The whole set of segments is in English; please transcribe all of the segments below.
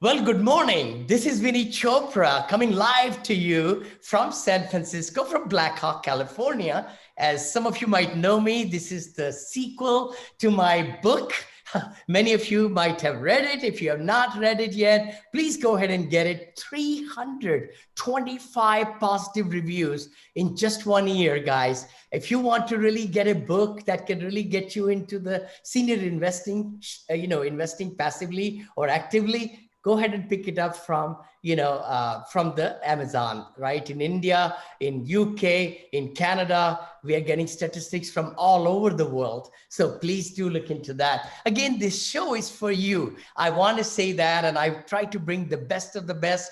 Well, good morning. This is Vinney Chopra coming live to you from San Francisco, from Black Hawk, California. As some of you might know me, this is the sequel to my book. Many of you might have read it. If you have not read it yet, please go ahead and get it. 325 positive reviews in just 1 year, guys. If you want to really get a book that can really get you into the senior investing, investing passively or actively, go ahead and pick it up from the Amazon, right? In India, in UK, in Canada, we are getting statistics from all over the world. So please do look into that. Again, this show is for you. I want to say that, and I try to bring the best of the best,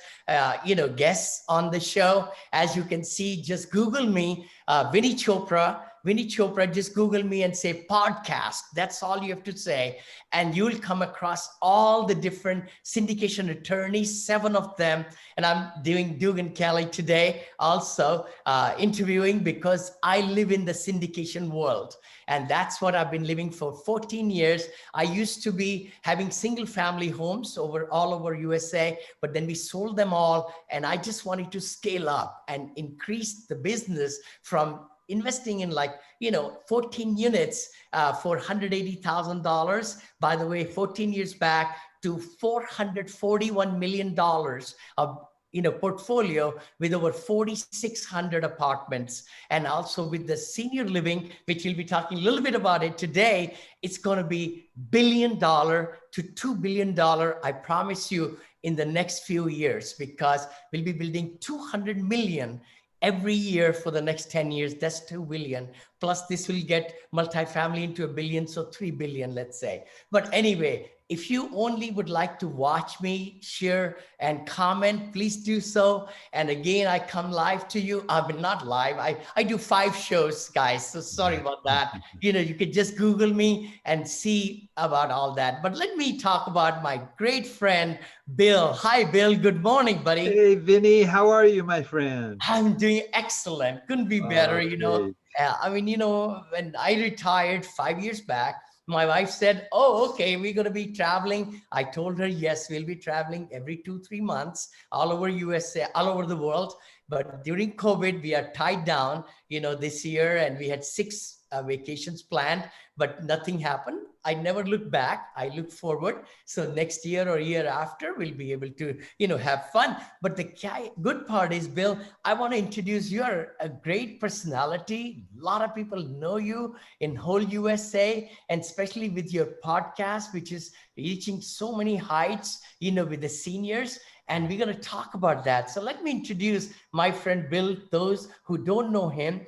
guests on the show. As you can see, just Google me, Vinney Chopra. Vinney Chopra, just Google me and say podcast. That's all you have to say. And you'll come across all the different syndication attorneys, 7 of them. And I'm doing Dawg and Kelly today, also interviewing, because I live in the syndication world. And that's what I've been living for 14 years. I used to be having single family homes all over USA, but then we sold them all. And I just wanted to scale up and increase the business from investing in 14 units for $180,000, by the way, 14 years back, to $441 million of portfolio with over 4,600 apartments. And also with the senior living, which we'll be talking a little bit about it today, it's going to be $1 billion to $2 billion, I promise you, in the next few years, because we'll be building 200 million every year for the next 10 years. That's 2 billion. Plus this will get multifamily into $1 billion, so 3 billion, let's say. But anyway, if you only would like to watch me, share and comment, please do so. And again, I come live to you. I mean, not live. I do 5 shows, guys. So sorry about that. You could just Google me and see about all that. But let me talk about my great friend, Bill. Hi, Bill. Good morning, buddy. Hey, Vinney. How are you, my friend? I'm doing excellent. Couldn't be better, Great. when I retired 5 years back, my wife said, oh, okay, we're going to be traveling. I told her, yes, we'll be traveling every 2-3 months all over USA, all over the world. But during COVID, we are tied down, this year, and we had 6 vacations planned, but nothing happened. I never look back. I look forward. So next year or year after, we'll be able to, have fun. But the good part is, Bill, I want to introduce you. You're a great personality. A lot of people know you in whole USA, and especially with your podcast, which is reaching so many heights, with the seniors. And we're going to talk about that. So let me introduce my friend Bill, those who don't know him.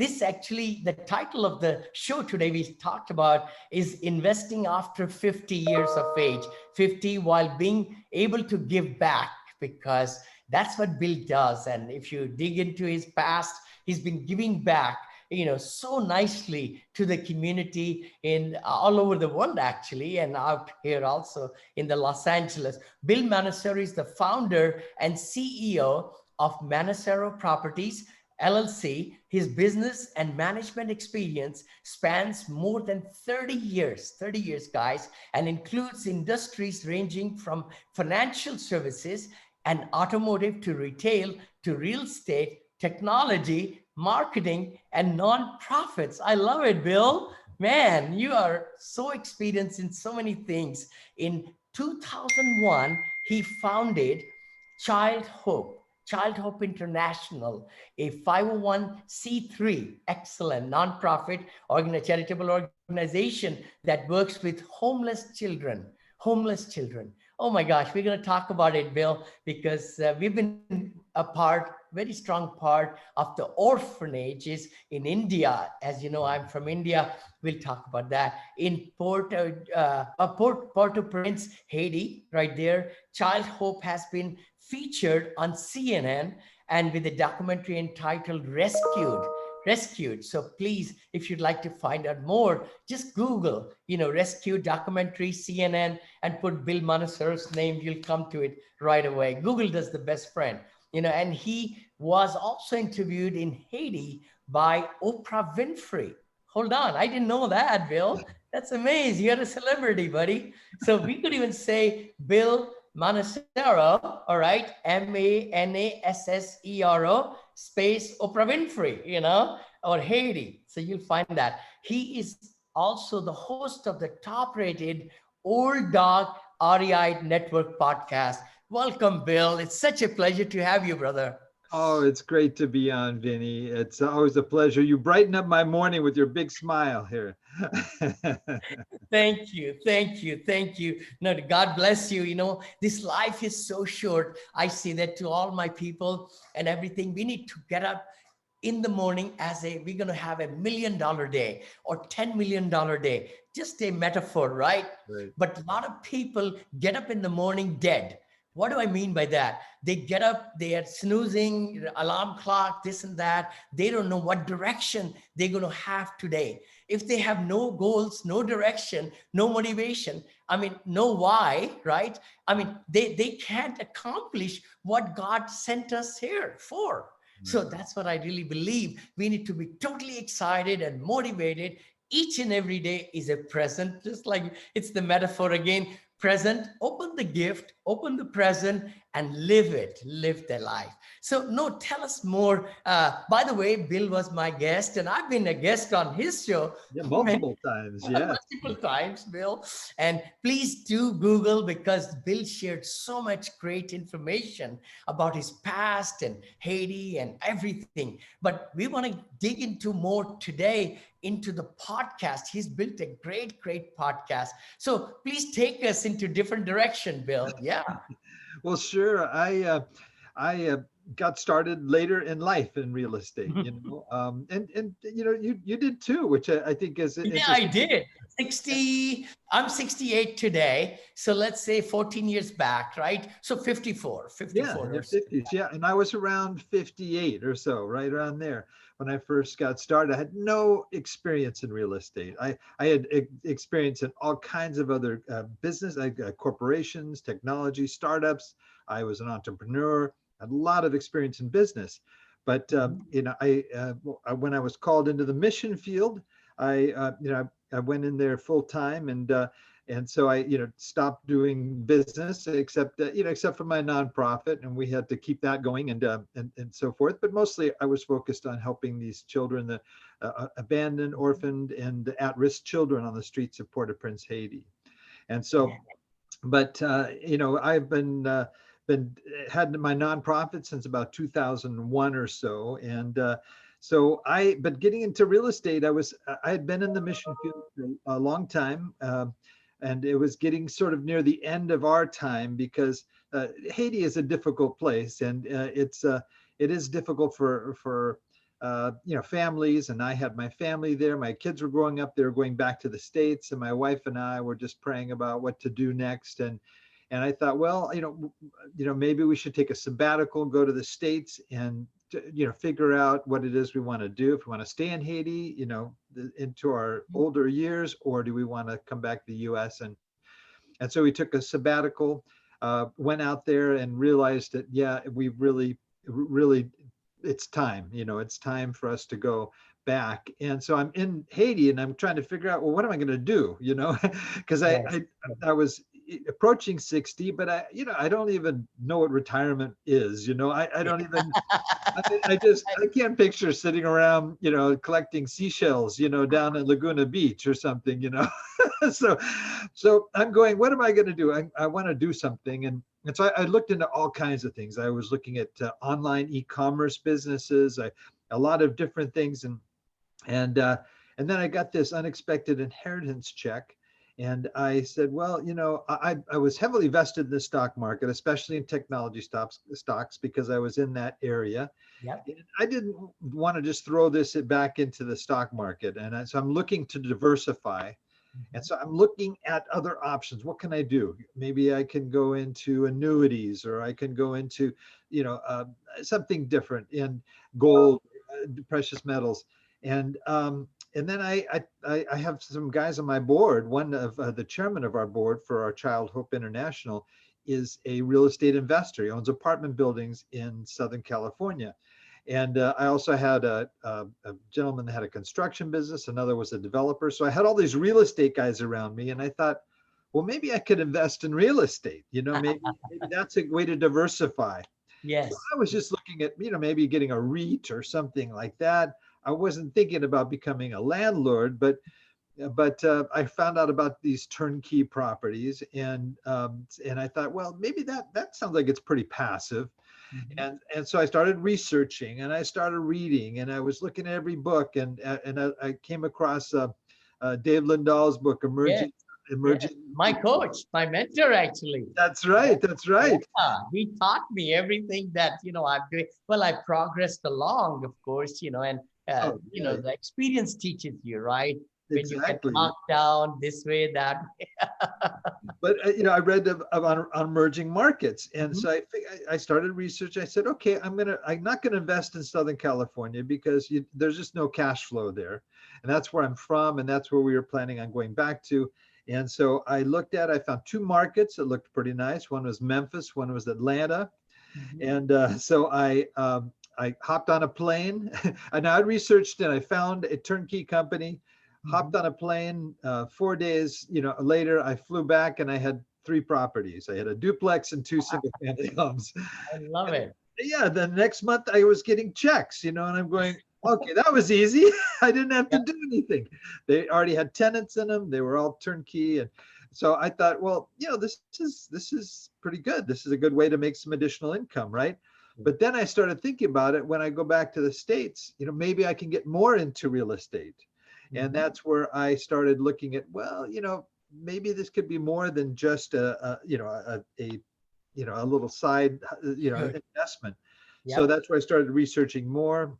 This actually, the title of the show today we talked about is Investing After 50 Years of Age, 50 while being able to give back, because that's what Bill does. And if you dig into his past, he's been giving back so nicely to the community in all over the world, actually, and out here also in the Los Angeles. Bill Manassero is the founder and CEO of Manassero Properties, LLC. His business and management experience spans more than 30 years, guys, and includes industries ranging from financial services and automotive to retail to real estate, technology, marketing, and nonprofits. I love it, Bill. Man, you are so experienced in so many things. In 2001, he founded Child Hope International, a 501c3, excellent nonprofit charitable organization that works with homeless children. Oh my gosh, we're going to talk about it, Bill, because we've been very strong part of the orphanages in India. As you know, I'm from India. We'll talk about that. In Port-au-Prince, Haiti, right there, Child Hope has been featured on CNN and with a documentary entitled Rescued. So please, if you'd like to find out more, just Google, Rescue documentary, CNN, and put Bill Manassero's name. You'll come to it right away. Google does the best friend. And he was also interviewed in Haiti by Oprah Winfrey. Hold on. I didn't know that, Bill. That's amazing. You're a celebrity, buddy. So we could even say Bill Manassero, all right? Manassero space Oprah Winfrey, or Haiti. So you'll find that. He is also the host of the top rated Old Dog REI Network podcast. Welcome, Bill. It's such a pleasure to have you, brother. Oh, it's great to be on, Vinny. It's always a pleasure. You brighten up my morning with your big smile here. Thank you, thank you, thank you. No, God bless you. This life is so short. I say that to all my people and everything. We need to get up in the morning as we're going to have $1 million day or $10 million day. Just a metaphor, right? Right. But a lot of people get up in the morning dead. What do I mean by that? They get up, they are snoozing, alarm clock, this and that. They don't know what direction they're going to have today. If they have no goals, no direction, no motivation, no why, right? They can't accomplish what God sent us here for. So that's what I really believe. We need to be totally excited and motivated. Each and every day is a present, just like it's the metaphor again. Present, open the gift, open the present, and live their life. So no, tell us more. By the way, Bill was my guest, and I've been a guest on his show Yeah, multiple times. Yeah. multiple times, Bill. And please do Google, because Bill shared so much great information about his past and Haiti and everything. But we want to dig into more today into the podcast. He's built a great podcast. So please take us into different direction, Bill. Yeah. Well, sure. I got started later in life in real estate, and you did too, which I think is Yeah, I interesting. did. 60, I'm 68 today. So let's say 14 years back, right? So 54 Yeah, in or your so. 50s. Yeah. And I was around 58 or so, right around there when I first got started. I had no experience in real estate. I had experience in all kinds of other business, corporations, technology, startups. I was an entrepreneur, had a lot of experience in business. But, when I was called into the mission field, I went in there full time, and so I, stopped doing business except for my nonprofit, and we had to keep that going and so forth. But mostly, I was focused on helping these children, the abandoned, orphaned, and at-risk children on the streets of Port-au-Prince, Haiti. And so, but I've been had my nonprofit since about 2001 or so, and but getting into real estate, I had been in the mission field for a long time. And it was getting sort of near the end of our time, because Haiti is a difficult place, and it is difficult for families. And I had my family there. My kids were growing up. They were going back to the States, and my wife and I were just praying about what to do next. And I thought, well, maybe we should take a sabbatical, go to the States, and figure out what it is we want to do. If we want to stay in Haiti, into our older years, or do we want to come back to the U.S.? And so we took a sabbatical, went out there, and realized that, yeah, we really, it's time. It's time for us to go back. And so I'm in Haiti, and I'm trying to figure out, well, what am I going to do? Because I was approaching 60, but I don't even know what retirement is. I don't even. I can't picture sitting around, collecting seashells, down at Laguna Beach or something, So I'm going, what am I going to do? I want to do something. And so I looked into all kinds of things. I was looking at online e-commerce businesses, a lot of different things. And then I got this unexpected inheritance check. And I said, well, I was heavily vested in the stock market, especially in technology stocks, because I was in that area. Yep. And I didn't want to just throw this back into the stock market. And so I'm looking to diversify. And so I'm looking at other options. What can I do? Maybe I can go into annuities, or I can go into, something different in gold, precious metals. And then I have some guys on my board. One of the chairman of our board for our Child Hope International is a real estate investor. He owns apartment buildings in Southern California. And I also had a gentleman that had a construction business. Another was a developer. So I had all these real estate guys around me, and I thought, well, maybe I could invest in real estate. Maybe that's a way to diversify. So Yes. I was just looking at, maybe getting a REIT or something like that. I wasn't thinking about becoming a landlord, but I found out about these turnkey properties, and I thought, well, maybe that sounds like it's pretty passive. Mhm. And so I started researching, and I started reading, and I was looking at every book, and I came across Dave Lindahl's book, Yes. Yes. Emerging. My coach, my mentor, actually. That's right. That's right. Yeah, he taught me everything that I'm doing. Well, I progressed along, of course, and Oh, yeah, the experience teaches you, right? When you get exactly. knocked down this way, that way. But I read on emerging markets, and Mhm. so I started research. I said, okay, I'm not gonna invest in Southern California because there's just no cash flow there, and that's where I'm from, and that's where we were planning on going back to. And so I found two markets that looked pretty nice. One was Memphis, one was Atlanta, Mhm. and so I hopped on a plane, and I researched and I found a turnkey company. Hopped Mhm. on a plane. 4 days, later, I flew back and I had three properties. I had a duplex and two single-family homes. I love And it. yeah, the next month I was getting checks, and I'm going, okay, that was easy. I didn't have to Yeah. do anything. They already had tenants in them. They were all turnkey, and so I thought, well, this is pretty good. This is a good way to make some additional income, right? But then I started thinking about it. When I go back to the States, maybe I can get more into real estate. And Mhm. that's where I started looking at, well, maybe this could be more than just a little side, Sure. investment. So Yep. that's where I started researching more.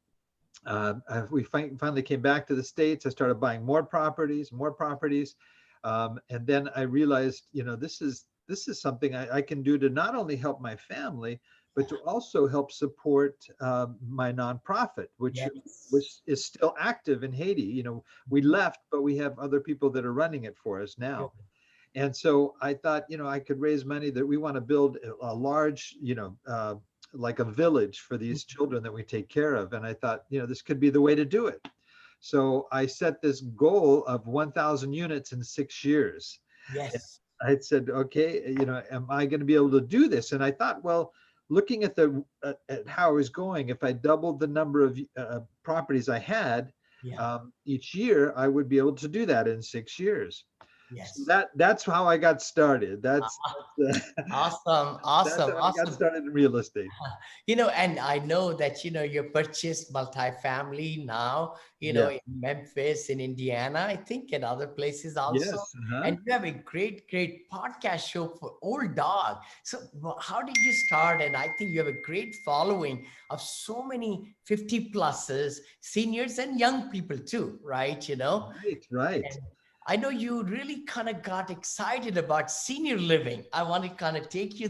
We finally came back to the States. I started buying more properties, and then I realized, this is something I can do to not only help my family, but to also help support my nonprofit, which Yes. is still active in Haiti. We Mhm. left, but we have other people that are running it for us Good. now. And so I thought, I could raise money that we want to build a large, like a village for these children that we take care of. And I thought, this could be the way to do it. So I set this goal of 1,000 units in 6 years. Yes. I said, okay, am I going to be able to do this? And I thought, well, looking at how I was going, if I doubled the number of properties I had Yeah. each year, I would be able to do that in 6 years. So Yes. that's how I got started. Awesome. That's Awesome. how I got Awesome. started in real estate. And I know that, you purchased multifamily now, Yeah. in Memphis, in Indiana, I think, and other places also. Yes. Uh-huh. And you have a great, great podcast show for old dog. So how did you start? And I think you have a great following of so many 50 pluses, seniors and young people too, right? Right. Right. And I know you really kind of got excited about senior living. I want to kind of take you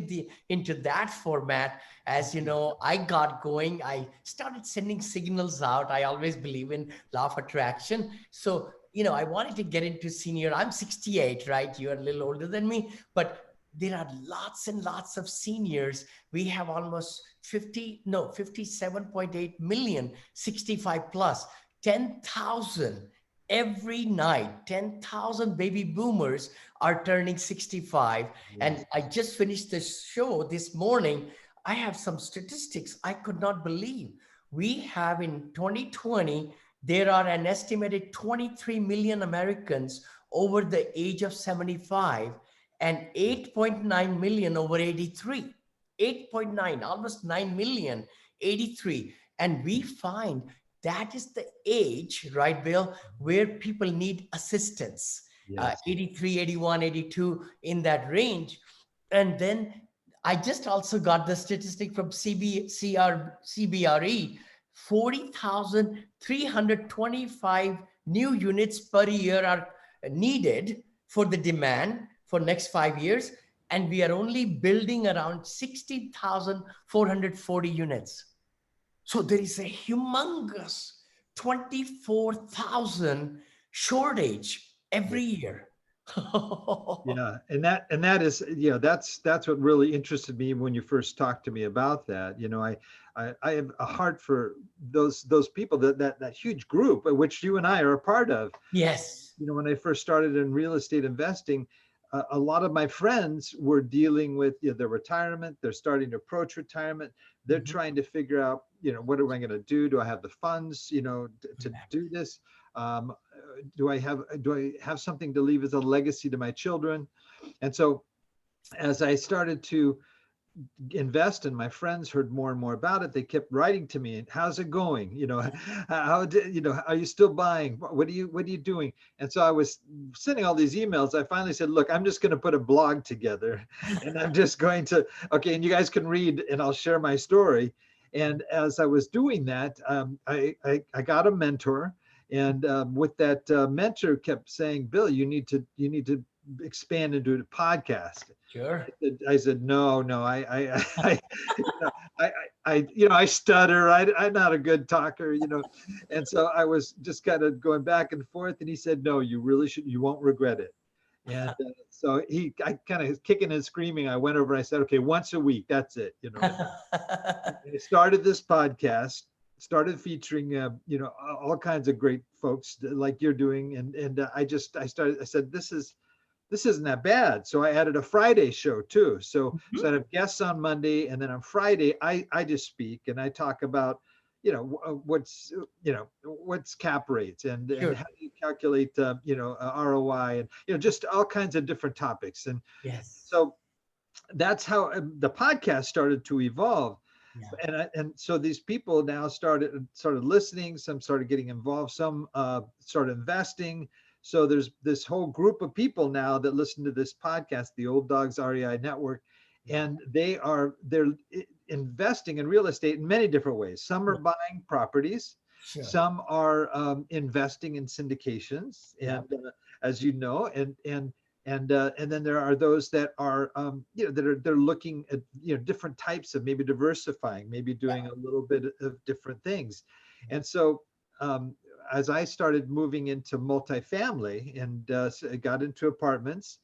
into that format. As you know, I got going. I started sending signals out. I always believe in law of attraction. So, I wanted to get into senior. I'm 68, right? You're a little older than me, but there are lots and lots of seniors. We have almost 57.8 million 65 plus, 10,000 every night. 10,000 baby boomers are turning 65. And Yes. I just finished this show this morning. I have some statistics I could not believe. We have in 2020, there are an estimated 23 million Americans over the age of 75 and 8.9 million over 83. 8.9, almost 9 million, 83. And we find that is the age, right, Bill, where people need assistance. Yes. 83, 81, 82, in that range. And then I just also got the statistic from CBRE, 40,325 new units per year are needed for the demand for next 5 years. And we are only building around 16,440 units. So there is a humongous 24,000 shortage every year. Yeah, and that is, that's what really interested me when you first talked to me about that. I have a heart for those people, that huge group, which you and I are a part of. Yes. When I first started in real estate investing, a lot of my friends were dealing with their retirement. They're starting to approach retirement. They're Mhm. trying to figure out, what am I going to do? Do I have the funds, to Correct. do this? Um, do I have something to leave as a legacy to my children? And so as I started to invest and my friends heard more and more about it, they kept writing to me, and how's it going? Are you still buying? What are you doing? And so I was sending all these emails. I finally said, look, I'm just going to put a blog together, and I'm just going to, okay, and you guys can read and I'll share my story. And as I was doing that, I got a mentor, and with that mentor kept saying, Bill, you need to expand into a podcast. Sure. I said, no, I stutter. I'm not a good talker. And so I was just kind of going back and forth. And he said, no, you really should, you won't regret it. And so I kind of kicking and screaming, I went over and I said, okay, once a week, that's it. And I started this podcast, started featuring, all kinds of great folks like you're doing. And I said, this isn't that bad. So I added a Friday show too. So I have guests on Monday, and then on Friday I just speak and I talk about, what's cap rates and Sure. how do you calculate, ROI, and, just all kinds of different topics. And Yes. so that's how the podcast started to evolve. Yeah. And so these people now started listening. Some started getting involved. Some started investing. So there's this whole group of people now that listen to this podcast, the Old Dogs REI Network, and they're investing in real estate in many different ways. Some are buying properties, Sure. some are investing in syndications, Yeah. and as you know, and then there are those that are they're looking at different types of maybe diversifying, maybe doing a little bit of different things. And so as I started moving into multifamily and got into apartments,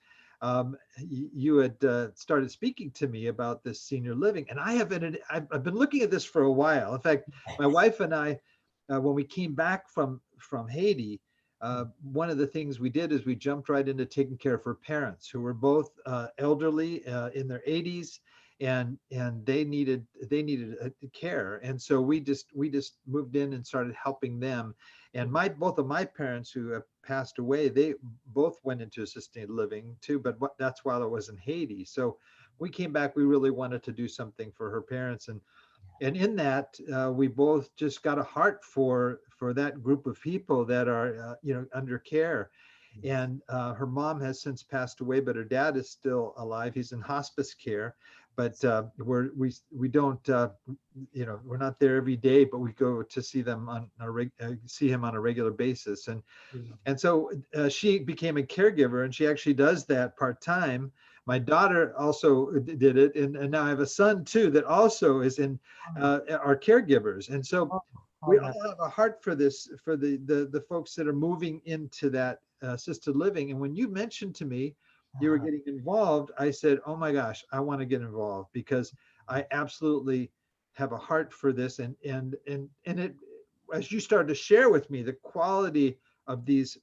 you had started speaking to me about this senior living, and I've been looking at this for a while. In fact, my wife and I, when we came back from Haiti, one of the things we did is we jumped right into taking care of her parents, who were both elderly, in their 80s, and they needed care. And so we just moved in and started helping them. And both of my parents, who have passed away, they both went into assisted living too, but that's while I was in Haiti. So we came back, we really wanted to do something for her parents. And in that, we both just got a heart for that group of people that are under care. And her mom has since passed away, but her dad is still alive. He's in hospice care, but we don't we're not there every day, but we go to see them see him on a regular basis. And so she became a caregiver, and she actually does that part time. My daughter also did it, and now I have a son too that also is in our caregivers. And so we all have a heart for this, for the folks that are moving into that assisted living. And when you mentioned to me you were getting involved, I said, oh my gosh, I want to get involved, because I absolutely have a heart for this. And it, as you started to share with me the quality of these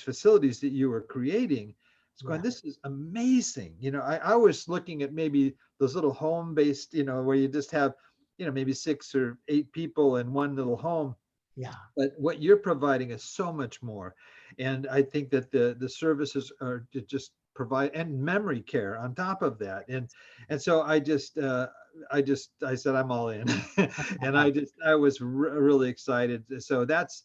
facilities that you were creating, it's going, this is amazing. I was looking at maybe those little home-based, where you just have, maybe 6 or 8 people in one little home. Yeah. But what you're providing is so much more. And I think that the services are to just provide, and memory care on top of that. And so I said, I'm all in. And I was really excited. So that's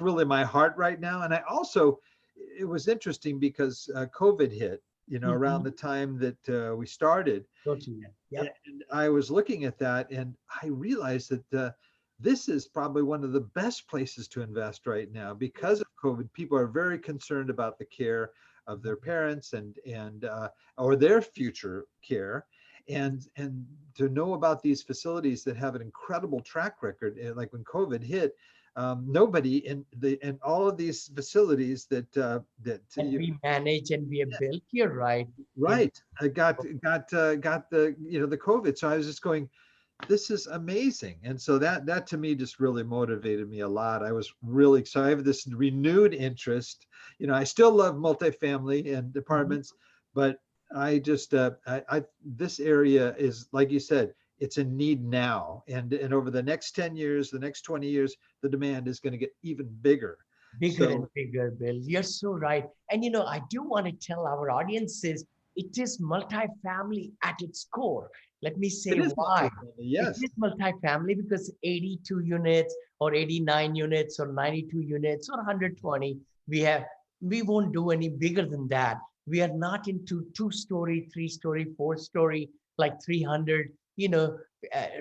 really my heart right now. And it was interesting because COVID hit, around the time that we started. Totally. Yep. And I was looking at that, and I realized that this is probably one of the best places to invest right now because of COVID. People are very concerned about the care of their parents and or their future care, and to know about these facilities that have an incredible track record. Like when COVID hit, nobody in all of these facilities And we manage and we have built. You're right. You know, right. I got the the COVID. So I was just going, this is amazing. And so that to me just really motivated me a lot. I was really excited. I have this renewed interest. I still love multifamily and mhm. apartments, but I just this area is, like you said, it's a need now. And over the next 10 years, the next 20 years, the demand is going to get even bigger. Bigger and So bigger, Bill. You're so right. And I do want to tell our audiences it is multifamily at its core. Let me say it is why. multifamily, It yes. is multifamily because 82 units or 89 units or 92 units or 120, we won't do any bigger than that. We are not into 2-story, 3-story, 4-story, like 300,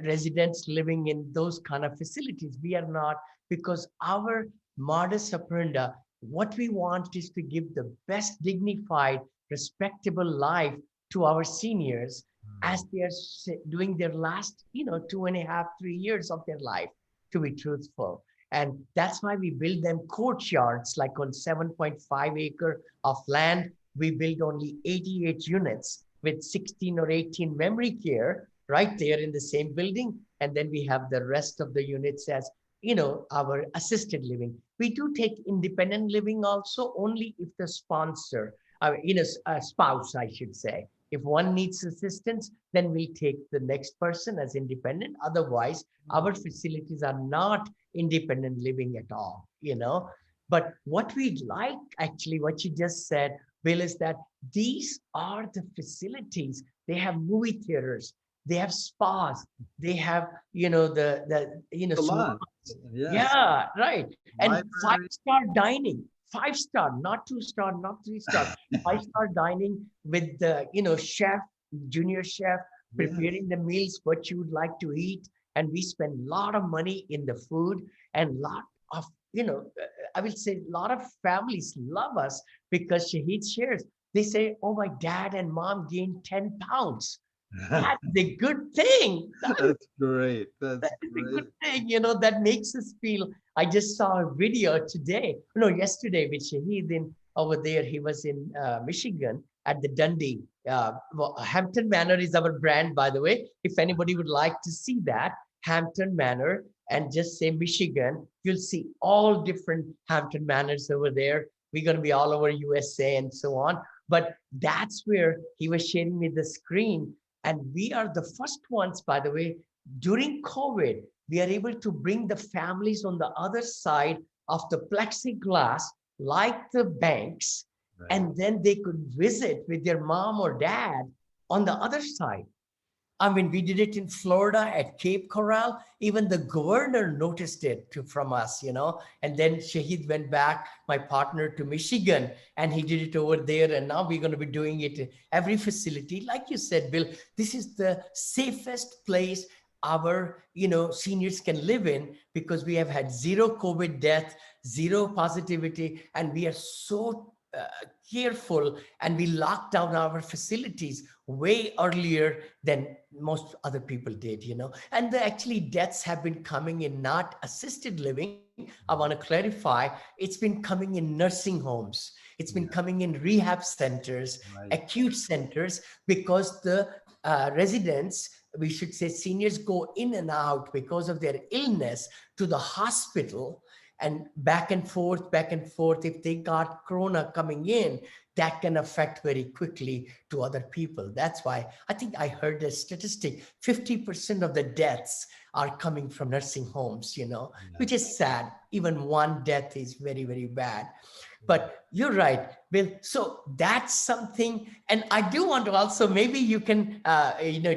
residents living in those kind of facilities. We are not, because our modus operandi, what we want is to give the best dignified, respectable life to our seniors as they are doing their last, 2.5, 3 years of their life, to be truthful. And that's why we build them courtyards, like on 7.5 acre of land, we build only 88 units with 16 or 18 memory care right there in the same building. And then we have the rest of the units as our assisted living. We do take independent living also only if the sponsor, a spouse, I should say. If one needs assistance, then we'll take the next person as independent. Otherwise, our facilities are not independent living at all. But what we like, actually, what you just said, Bill, is that these are the facilities. They have movie theaters, they have spas, they have, Salon, salons. yes. Yeah, right. And Library, five-star dining, 5-star, not 2-star, not 3-star, 5-star dining with the, chef, junior chef, yes. preparing the meals, what you would like to eat. And we spend a lot of money in the food and lot of, I will say a lot of families love us because Shahid shares. They say, oh, my dad and mom gained 10 pounds. That's a good thing. That's great. That That's is a good great. thing, that makes us feel. I just saw a video today, no, yesterday with Shahid over there. He was in Michigan at the Dundee. Hampton Manor is our brand, by the way. If anybody would like to see that, Hampton Manor, and just say Michigan, you'll see all different Hampton Manors over there. We're going to be all over USA and so on. But that's where he was sharing me the screen. And we are the first ones, by the way, during COVID, we are able to bring the families on the other side of the plexiglass, like the banks, Right. and then they could visit with their mom or dad on the other side. I mean, we did it in Florida at Cape Coral. Even the governor noticed it from us. And then Shahid went back, my partner, to Michigan, and he did it over there. And now we're going to be doing it in every facility. Like you said, Bill, this is the safest place our, seniors can live in because we have had zero COVID death, zero positivity, and we are so careful, and we locked down our facilities way earlier than most other people did. And actually deaths have been coming in not assisted living. I want to clarify, it's been coming in nursing homes, it's been Yeah. coming in rehab centers, Right. acute centers, because the residents, we should say seniors, go in and out because of their illness to the hospital, and back and forth, back and forth. If they got corona coming in, that can affect very quickly to other people. That's why I think I heard a statistic, 50% of the deaths are coming from nursing homes, which Yes. is sad. Even one death is very, very bad. Yeah. But you're right, Bill. So that's something. And I do want to also, maybe you can,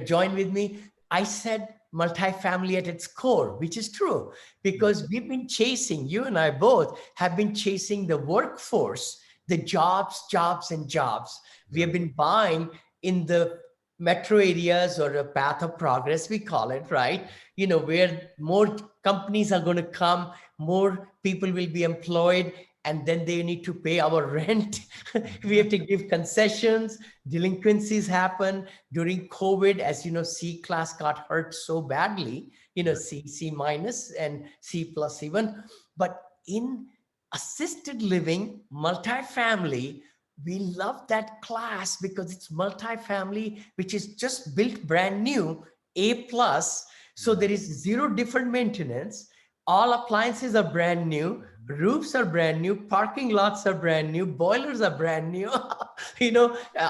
join with me. I said multifamily at its core, which is true, Yeah. because we've been chasing, you and I both have been chasing the workforce, the jobs, jobs, and jobs. We have Right. been buying in the metro areas, or a path of progress, we call it, right? Where more companies are going to come, more people will be employed, and then they need to pay our rent. We have to give concessions. Delinquencies happen during COVID. As you know, C class got hurt so badly, Right. C minus and C plus even. But in assisted living, multifamily, we love that class because it's multifamily, which is just built brand new, A plus. So there is zero different maintenance. All appliances are brand new. Roofs are brand new. Parking lots are brand new. Boilers are brand new.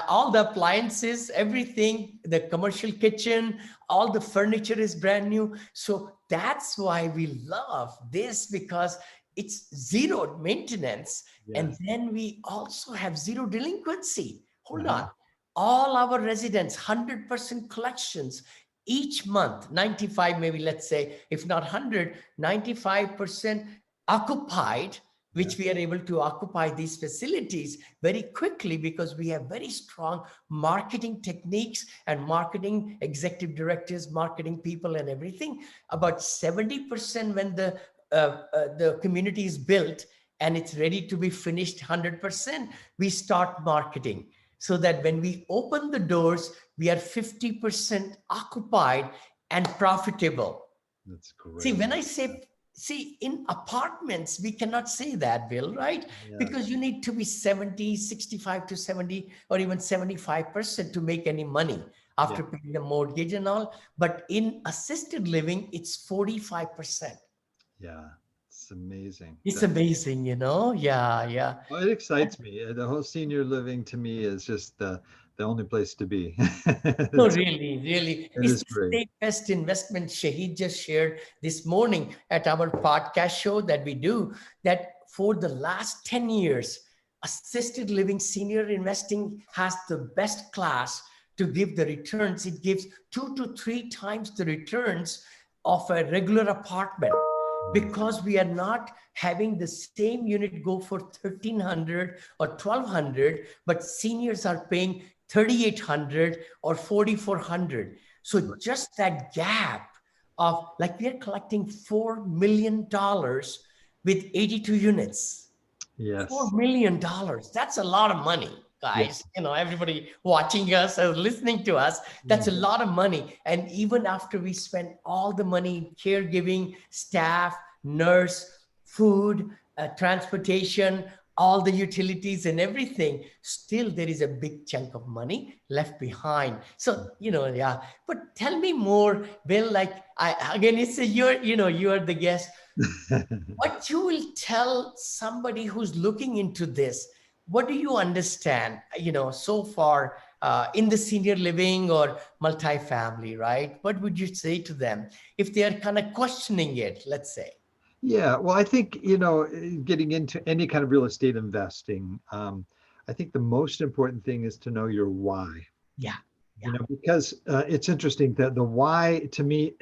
All the appliances, everything, the commercial kitchen, all the furniture is brand new. So that's why we love this, because it's zero maintenance. And Yes. then we also have zero delinquency. Hold Uh-huh. on. All our residents, 100% collections each month, 95, maybe, let's say, if not 100, 95% occupied, which we are able to occupy these facilities very quickly because we have very strong marketing techniques and marketing executive directors, marketing people and everything. About 70% when the community is built and it's ready to be finished 100%, we start marketing, so that when we open the doors, we are 50% occupied and profitable. That's See, great. when I say, see, in apartments, we cannot say that, Bill, right? Yes. Because you need to be 70, 65 to 70, or even 75% to make any money Yeah. after paying the mortgage and all. But in assisted living, it's 45%. Yeah. It's amazing. It's amazing, Yeah, yeah. Well, it excites me. The whole senior living to me is just the only place to be. No, It's, really, really. it It's is the great. state best investment Shahid just shared this morning at our podcast show that we do, that for the last 10 years, assisted living senior investing has the best class to give the returns. It gives 2 to 3 times the returns of a regular apartment, because we are not having the same unit go for 1,300 or 1,200, but seniors are paying 3,800 or 4,400. So just that gap of, like, we are collecting $4 million with 82 units. $4 Yes. million. That's a lot of money, Yeah. guys. Everybody watching us or listening to us, that's a Mhm. lot of money. And even after we spend all the money in caregiving, staff, nurse, food, transportation, all the utilities and everything, still there is a big chunk of money left behind. So, yeah. But tell me more, Bill, like, again, it's you're the guest. What you will tell somebody who's looking into this, what do you understand, so far, in the senior living or multifamily, right? What would you say to them if they are kind of questioning it, let's say? Yeah, well, I think, getting into any kind of real estate investing, I think the most important thing is to know your why. Yeah, yeah. Because it's interesting that the why to me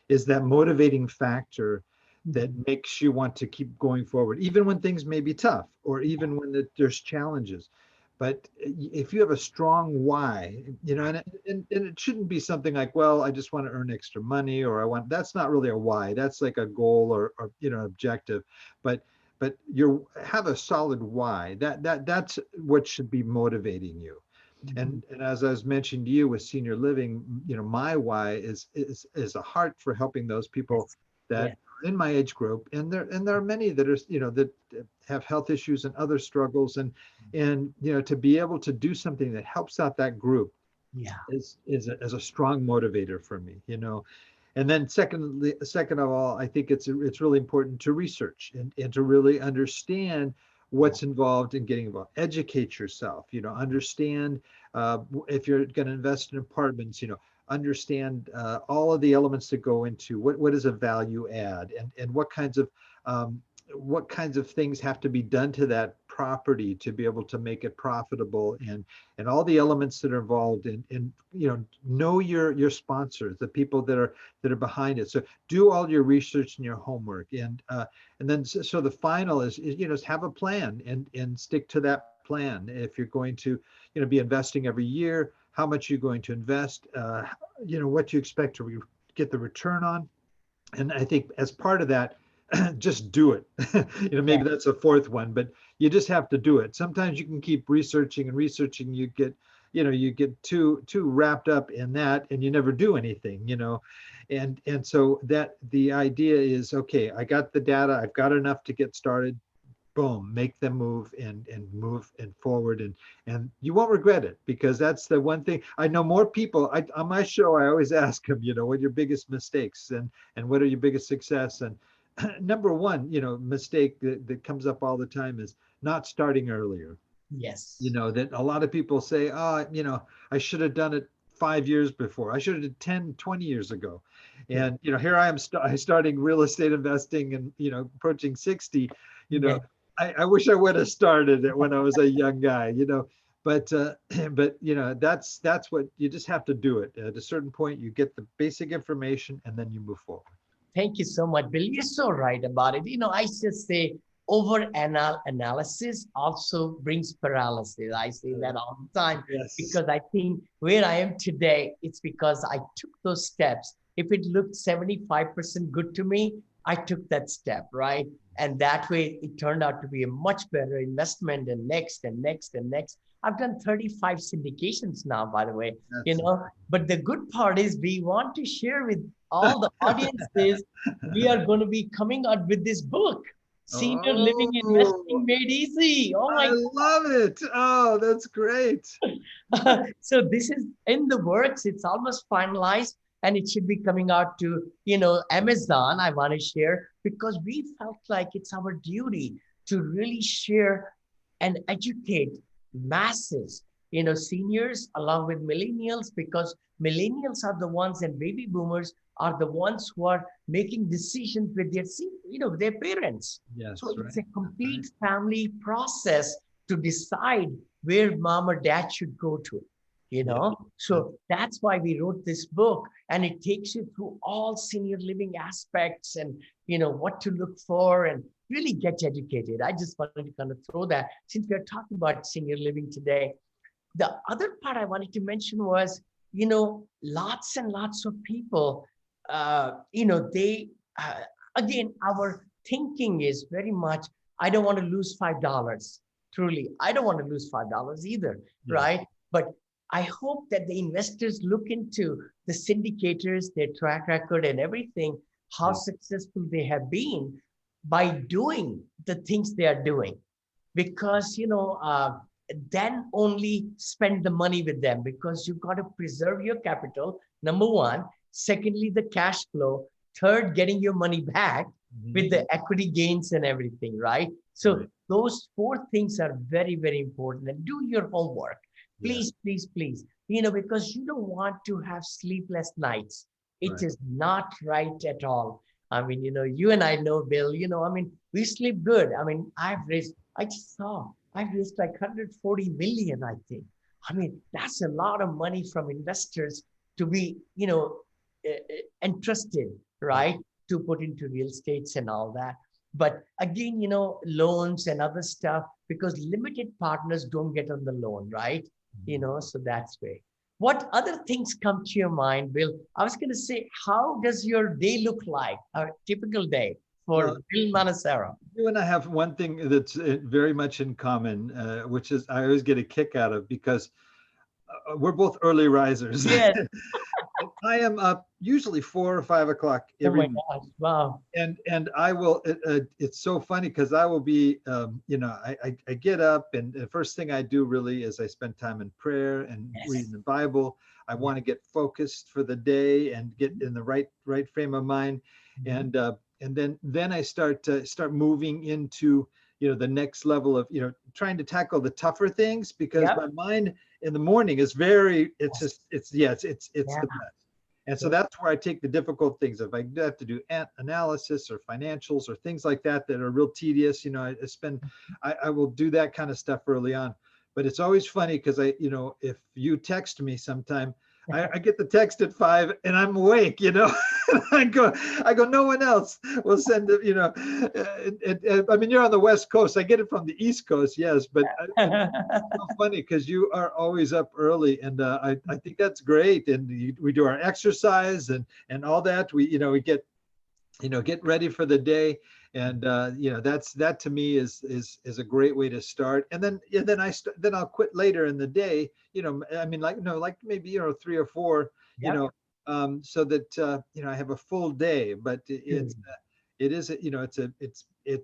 is that motivating factor that Mhm. makes you want to keep going forward, even when things may be tough or even when there's challenges. But if you have a strong why, and it shouldn't be something like, well, I just want to earn extra money, or that's not really a why. That's like a goal or objective. But you have a solid why. That's what should be motivating you. Mhm. And as I was mentioning to you with senior living, my why is a heart for helping those people Yes, that yes. are in my age group, and there are many that are that have health issues and other struggles, and to be able to do something that helps out that group Yeah. is a strong motivator for me. And then second of all, I think it's really important to research and to really understand Yeah. what's involved in getting involved. Educate yourself, understand if you're going to invest in apartments, understand all of the elements that go into what is a value add, and what kinds of things have to be done to that property to be able to make it profitable, and all the elements that are involved in know your sponsors, the people that are behind it. So do all your research and your homework, and then so the final is have a plan and stick to that plan. If you're going to be investing every year, how much you're going to invest, what you expect to get the return on. And I think as part of that, just do it. Yeah. Maybe that's a fourth one, but you just have to do it. Sometimes you can keep researching and researching. You get too wrapped up in that, and you never do anything. And so that the idea is, okay, I got the data, I've got enough to get started. Boom, make them move and move and forward, and you won't regret it, because that's the one thing I know. More people, on my show, I always ask them, what are your biggest mistakes, and what are your biggest success? And number one, mistake that comes up all the time is not starting earlier. Yes. That a lot of people say, oh, I should have done it 5 years before. I should have done 10, 20 years ago. Yeah. And, here I am starting real estate investing and, approaching 60, Yeah. I wish I would have started it when I was a young guy, but, but, that's what you just have to do it. At a certain point, you get the basic information and then you move forward. Thank you so much, Bill. You're so right about it. I just say analysis also brings paralysis. I say that all the time, Yes. because I think where I am today, it's because I took those steps. If it looked 75% good to me, I took that step, right? And that way it turned out to be a much better investment, and next and next and next. I've done 35 syndications now, by the way, but the good part is we want to share with all the audiences, we are going to be coming out with this book, Senior Living Investing Made Easy. Oh my I love it. Oh, that's great. So this is in the works. It's almost finalized, and it should be coming out to, Amazon. I want to share, because we felt like it's our duty to really share and educate masses, seniors along with millennials, because millennials are the ones, and baby boomers are the ones who are making decisions with their parents. Yes, So right. it's a complete family process to decide where mom or dad should go to. So that's why we wrote this book, and it takes you through all senior living aspects, and what to look for, and really get educated. I just wanted to kind of throw that, since we are talking about senior living today. The other part I wanted to mention was, lots and lots of people, again, our thinking is very much, I don't want to lose $5. Truly, I don't want to lose $5 either, right? But I hope that the investors look into the syndicators, their track record and everything, how successful they have been by doing the things they are doing. Because, then only spend the money with them, because you've got to preserve your capital, number one. Secondly, the cash flow. Third, getting your money back with the equity gains and everything, right? So those four things are very, very important. And do your homework. Please, please, please, because you don't want to have sleepless nights. It is not right at all. I mean, you and I know, Bill, we sleep good. I mean, I've raised like 140 million, I think. I mean, that's a lot of money from investors to be, entrusted, right? To put into real estates and all that. But again, loans and other stuff, because limited partners don't get on the loan, right? So that's way. What other things come to your mind, Bill? I was going to say, how does your day look like, a typical day for Bill Manassero? You and I have one thing that's very much in common, which is I always get a kick out of, because we're both early risers. Yes. I am up usually 4 or 5 o'clock every morning. Gosh, wow. And I will, it's so funny, because I will be, I get up, and the first thing I do really is I spend time in prayer and reading the Bible. I want to get focused for the day and get in the right frame of mind. And then I start moving into, the next level of, trying to tackle the tougher things, because my mind in the morning is it's the best. And so that's where I take the difficult things. If I have to do analysis or financials or things like that are real tedious, I will do that kind of stuff early on. But it's always funny, because if you text me sometime, I get the text at 5 and I'm awake, I go, no one else will send it, I mean, you're on the West Coast. I get it from the East Coast. Yes. But it's so funny, because you are always up early, and I think that's great. And we do our exercise and all that. We get, get ready for the day. And that to me is a great way to start. And then I'll quit later in the day. I mean, like maybe 3 or 4. so that I have a full day. But Mm. it is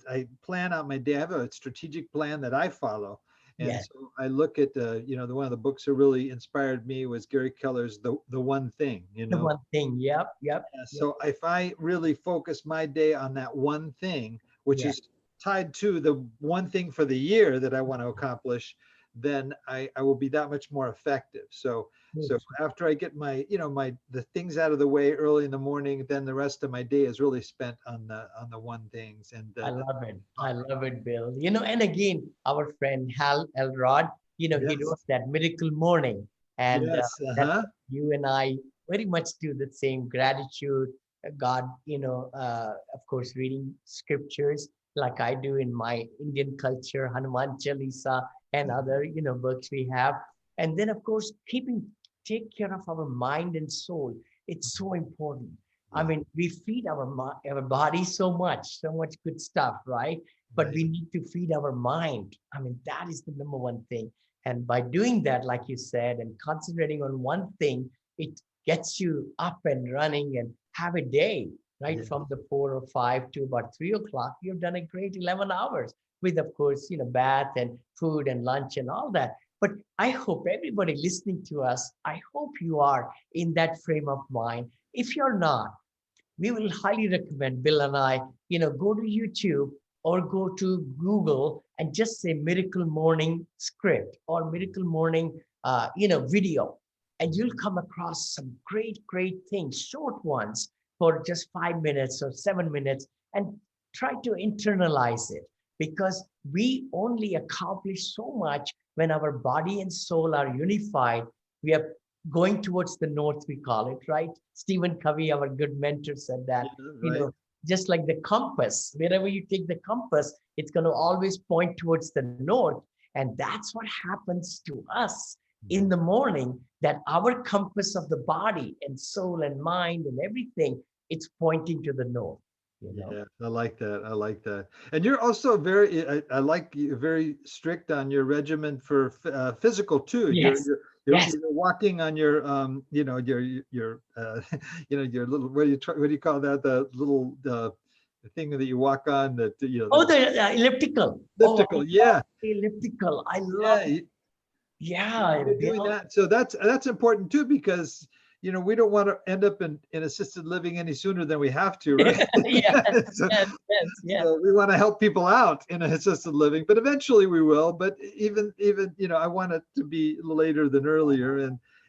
I plan out my day. I have a strategic plan that I follow. And Yes. so I look at the one of the books that really inspired me was Gary Keller's The One Thing. The one thing. Yep. Yep. Yep. So if I really focus my day on that one thing, which Yeah. is tied to the one thing for the year that I want to accomplish, then I will be that much more effective. So after I get the things out of the way early in the morning, then the rest of my day is really spent on the one things. And I love it. I love it, Bill. And again, our friend Hal Elrod, he yes, wrote that Miracle Morning. And yes, that's uh-huh. you and I very much do the same gratitude, God, of course, reading scriptures like I do in my Indian culture, Hanuman Chalisa and other, books we have. And then, of course, take care of our mind and soul. It's so important. I Yeah, mean, we feed our body so much good stuff, right? But right. we need to feed our mind. I mean, that is the number one thing. And by doing that, like you said, and concentrating on one thing, it gets you up and running and have a day, right? Yeah, From the 4 or 5 to about 3 o'clock, you've done a great 11 hours with, of course, bath and food and lunch and all that. But I hope everybody listening to us, I hope you are in that frame of mind. If you're not, we will highly recommend Bill and I, go to YouTube or go to Google and just say Miracle Morning script or Miracle Morning, video. And you'll come across some great things, short ones for just 5 minutes or 7 minutes, and try to internalize it, because we only accomplish so much when our body and soul are unified. We are going towards the north, we call it, right? Stephen Covey, our good mentor, said that, yeah, you right. know, just like the compass, wherever you take the compass, it's going to always point towards the north. And that's what happens to us in the morning, that our compass of the body and soul and mind and everything, it's pointing to the north, Yeah, I like that. I like that. And you're also I like you very strict on your regimen for physical too. Yes, yes. You're walking on your your little, what do you call that? The little the thing that you walk on, that Oh, the the elliptical. Oh, I elliptical. love Yeah. the elliptical. I love Yeah. it. Yeah, You're doing Bill. that. So that's important too, because we don't want to end up in assisted living any sooner than we have to, right? Yes, so, yes. so we want to help people out in assisted living, but eventually we will. But even I want it to be later than earlier.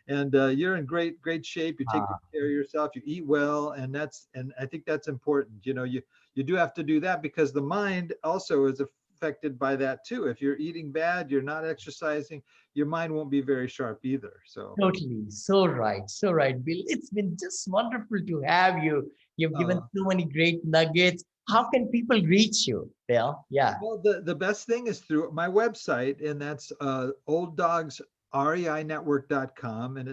And you're in great shape. You take good Ah, care of yourself. You eat well, and I think that's important. You do have to do that, because the mind also is affected by that too. If you're eating bad, you're not exercising, your mind won't be very sharp either. So, totally. So right, Bill. It's been just wonderful to have you. You've given uh, so many great nuggets. How can people reach you, Bill? Yeah. well, the best thing is through my website, and that's old dogs REInetwork.com, and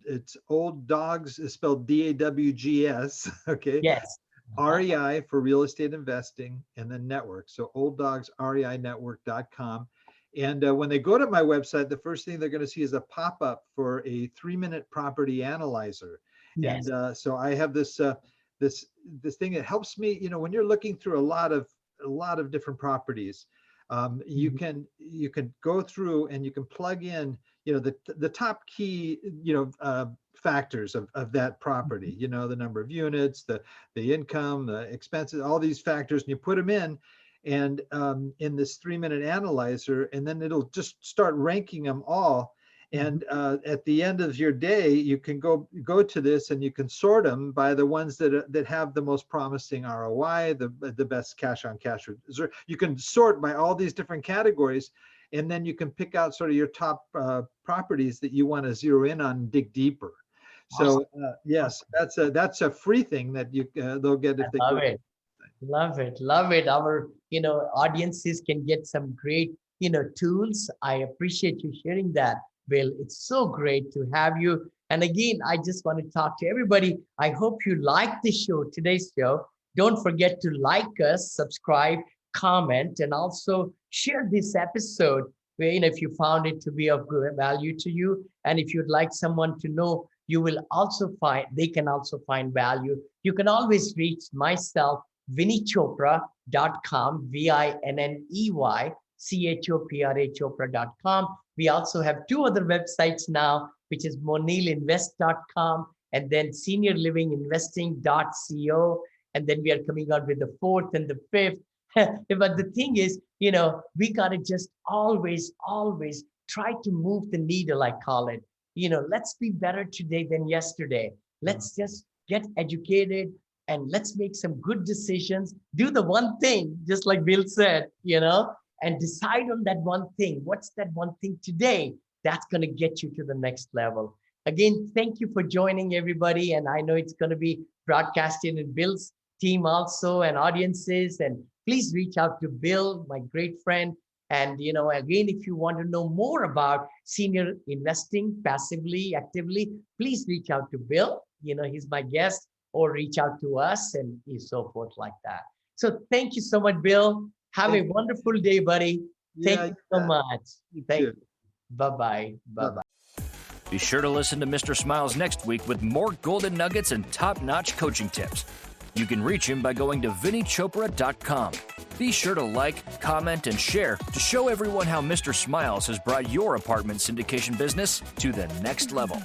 it's old dogs is spelled DAWGS. Okay. Yes. Uh-huh. REI for real estate investing, and then network. So old dogs REInetwork.com. And when they go to my website, the first thing they're going to see is a pop-up for a 3-minute property analyzer. And Yes. so I have this thing that helps me, when you're looking through a lot of different properties. You Mhm. can go through and you can plug in, the top key, factors of that property, the number of units, the income, the expenses, all these factors, and you put them in this 3-minute analyzer, and then it'll just start ranking them all. Mhm. And at the end of your day, you can go to this, and you can sort them by the ones that have the most promising ROI, the best cash on cash reserve. You can sort by all these different categories, and then you can pick out sort of your top properties that you want to zero in on and dig deeper. Awesome. So yes, Awesome. that's a free thing that they'll get I if they love go. it. Love it. Love it. Our, audiences can get some great, tools. I appreciate you sharing that, Bill. It's so great to have you. And again, I just want to talk to everybody. I hope you like the show, today's show. Don't forget to like us, subscribe, comment, and also share this episode where, if you found it to be of good value to you. And if you'd like someone to know, they can also find value. You can always reach myself, vinneychopra.com, vinneychopra.com. We also have two other websites now, which is moneilinvest.com and then seniorlivinginvesting.co. And then we are coming out with the fourth and the fifth. But the thing is, we got to just always try to move the needle, I call it. Let's be better today than yesterday. Let's just get educated and let's make some good decisions. Do the one thing, just like Bill said, and decide on that one thing. What's that one thing today? That's going to get you to the next level. Again, thank you for joining, everybody. And I know it's going to be broadcasting in Bill's team also and audiences. And please reach out to Bill, my great friend. And, again, if you want to know more about senior investing, passively, actively, please reach out to Bill. He's my guest, or reach out to us and so forth like that. So thank you so much, Bill. Have a wonderful day, buddy. Thank you so much. Thank you. Bye-bye. Bye-bye. Be sure to listen to Mr. Smiles next week with more golden nuggets and top-notch coaching tips. You can reach him by going to vinneychopra.com. Be sure to like, comment, and share to show everyone how Mr. Smiles has brought your apartment syndication business to the next level.